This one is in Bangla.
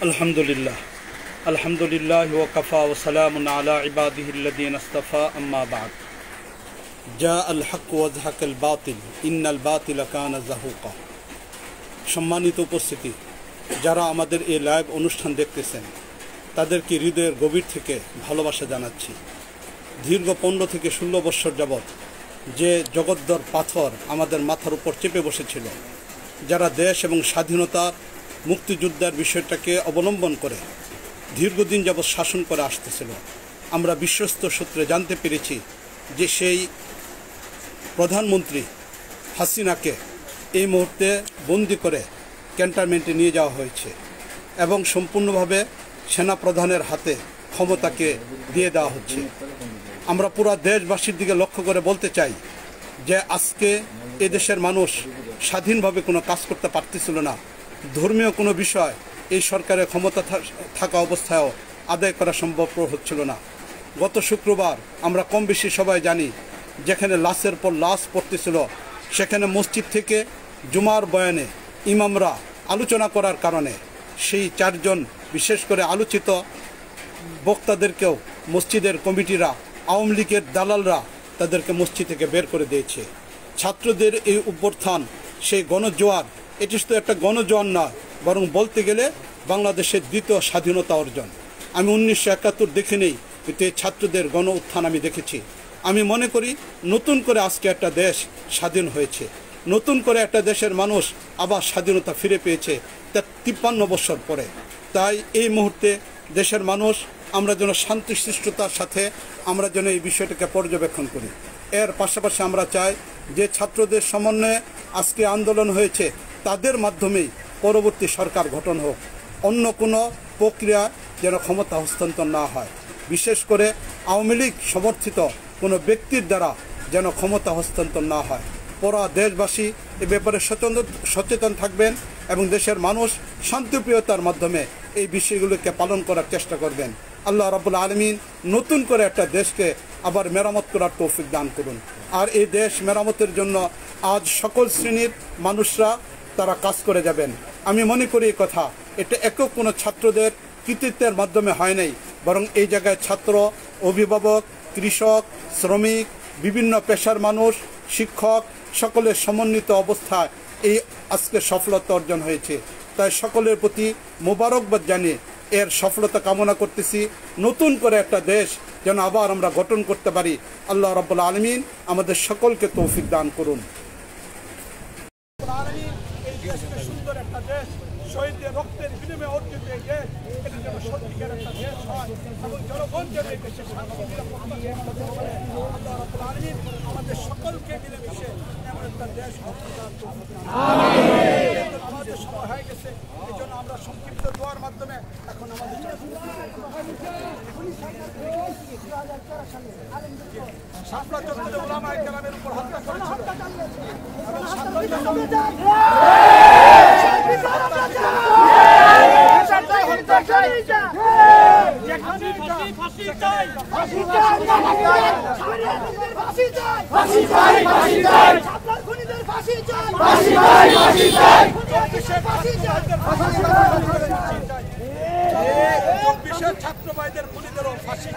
আলহামদুলিল্লাহ আলহামদুলিল্লাহ ওয়া কাফা ওয়া সালামুন আলা ইবাদিহিল্লাযীনা ইসতাফা আম্মা বা'দ জাআল হক ওয়া যাহাকাল বাতিল ইন্নাল বাতিলা কানা যাহুকা। সম্মানিত উপস্থিতি, যারা আমাদের এই লাইভ অনুষ্ঠান দেখতেছেন তাদেরকে হৃদয়ের গভীর থেকে ভালোবাসা জানাচ্ছি। দীর্ঘ 15 থেকে 16 বছর যাবৎ যে জগদ্দর পাথর আমাদের মাথার উপর চেপে বসেছিল, যারা দেশ এবং স্বাধীনতার মুক্তিযুদ্ধের বিষয়টাকে অবলম্বন করে দীর্ঘদিন যাবৎ শাসন করে আসতেছিল, আমরা বিশ্বস্ত সূত্রে জানতে পেরেছি যে সেই প্রধানমন্ত্রী হাসিনাকে এই মুহূর্তে বন্দি করে ক্যান্টনমেন্টে নিয়ে যাওয়া হয়েছে এবং সম্পূর্ণভাবে সেনাপ্রধানের হাতে ক্ষমতাকে দিয়ে দেওয়া হচ্ছে। আমরা পুরো দেশবাসীর দিকে লক্ষ্য করে বলতে চাই যে আজকে এদেশের মানুষ স্বাধীনভাবে কোনো কাজ করতে পারতেছিল না। ধর্মীয় কোনো বিষয় এই সরকারের ক্ষমতা থাকা অবস্থায়ও আদায় করা সম্ভব হচ্ছিল না। গত শুক্রবার আমরা কম বেশি সবাই জানি, যেখানে লাশের পর লাশ পড়তেছিল, সেখানে মসজিদ থেকে জুমার বয়ানে ইমামরা আলোচনা করার কারণে সেই 4 জন বিশেষ করে আলোচিত বক্তাদেরকেও মসজিদের কমিটিরা, আওয়ামী লীগের দালালরা তাদেরকে মসজিদ থেকে বের করে দিয়েছে। ছাত্রদের এই অভ্যুত্থান, সেই গণজোয়ার, এটি শুধু একটা গণজোয়ার নয়, বরং বলতে গেলে বাংলাদেশের দ্বিতীয় স্বাধীনতা অর্জন। আমি 1971 দেখে নেই, কিন্তু এই ছাত্রদের গণ উত্থান আমি দেখেছি। আমি মনে করি নতুন করে আজকে একটা দেশ স্বাধীন হয়েছে, নতুন করে একটা দেশের মানুষ আবার স্বাধীনতা ফিরে পেয়েছে তার 53 বছর পরে। তাই এই মুহূর্তে দেশের মানুষ আমরা যেন শান্তিশিষ্টতার সাথে আমরা যেন এই বিষয়টাকে পর্যবেক্ষণ করি। এর পাশাপাশি আমরা চাই যে ছাত্রদের সমন্বয়ে আজকে আন্দোলন হয়েছে, তাদের মাধ্যমেই পরবর্তী সরকার গঠন হোক। অন্য কোনো প্রক্রিয়া যেন ক্ষমতা হস্তান্তর না হয়, বিশেষ করে আওয়ামী লীগ সমর্থিত কোনো ব্যক্তির দ্বারা যেন ক্ষমতা হস্তান্তর না হয়। পুরা দেশবাসী এ ব্যাপারে সচেতন থাকবেন এবং দেশের মানুষ শান্তিপ্রিয়তার মাধ্যমে এই বিষয়গুলোকে পালন করার চেষ্টা করবেন। আল্লাহ রাব্বুল আলামিন নতুন করে একটা দেশকে আবার মেরামত করার তৌফিক দান করুন। আর এই দেশ মেরামতের জন্য আজ সকল শ্রেণীর মানুষরা তারা কাজ করে যাবেন। আমি মনে করি এই কথা এটা একক কোনো ছাত্রদের কৃতিত্বের মাধ্যমে হয় নাই, বরং এই জায়গায় ছাত্র, অভিভাবক, কৃষক, শ্রমিক, বিভিন্ন পেশার মানুষ, শিক্ষক সকলের সমন্বিত অবস্থায় এই আজকে সফলতা অর্জন হয়েছে। তাই সকলের প্রতি মোবারকবাদ জানিয়ে এর সফলতা কামনা করতেছি। নতুন করে একটা দেশ যেন আবার আমরা গঠন করতে পারি। আল্লাহ রাব্বুল আলামিন আমাদের সকলকে তৌফিক দান করুন। সুন্দর একটা দেশ, শহীদদের রক্তের বিনিময়ে অর্জিত এই দেশ, এটা যেন সত্যিকার একটা দেশ হয় এবং জনগণ যেন এই দেশের শান্তি নিরাপত্তা করে। আল্লাহ রাব্বুল আলামিন আমাদের সকলকে মিলেমিশে এমন একটা দেশ আমাদের সময় হয়ে গেছে। এই জন্য আমরা সংক্ষিপ্ত দোয়ার মাধ্যমে এখন আমাদের শাপলা চত্বরে উলামায়ে কেরামের উপর হত্যা করেছিল এবং ছাত্র ভাইদের খুনিদেরও ফাঁসি।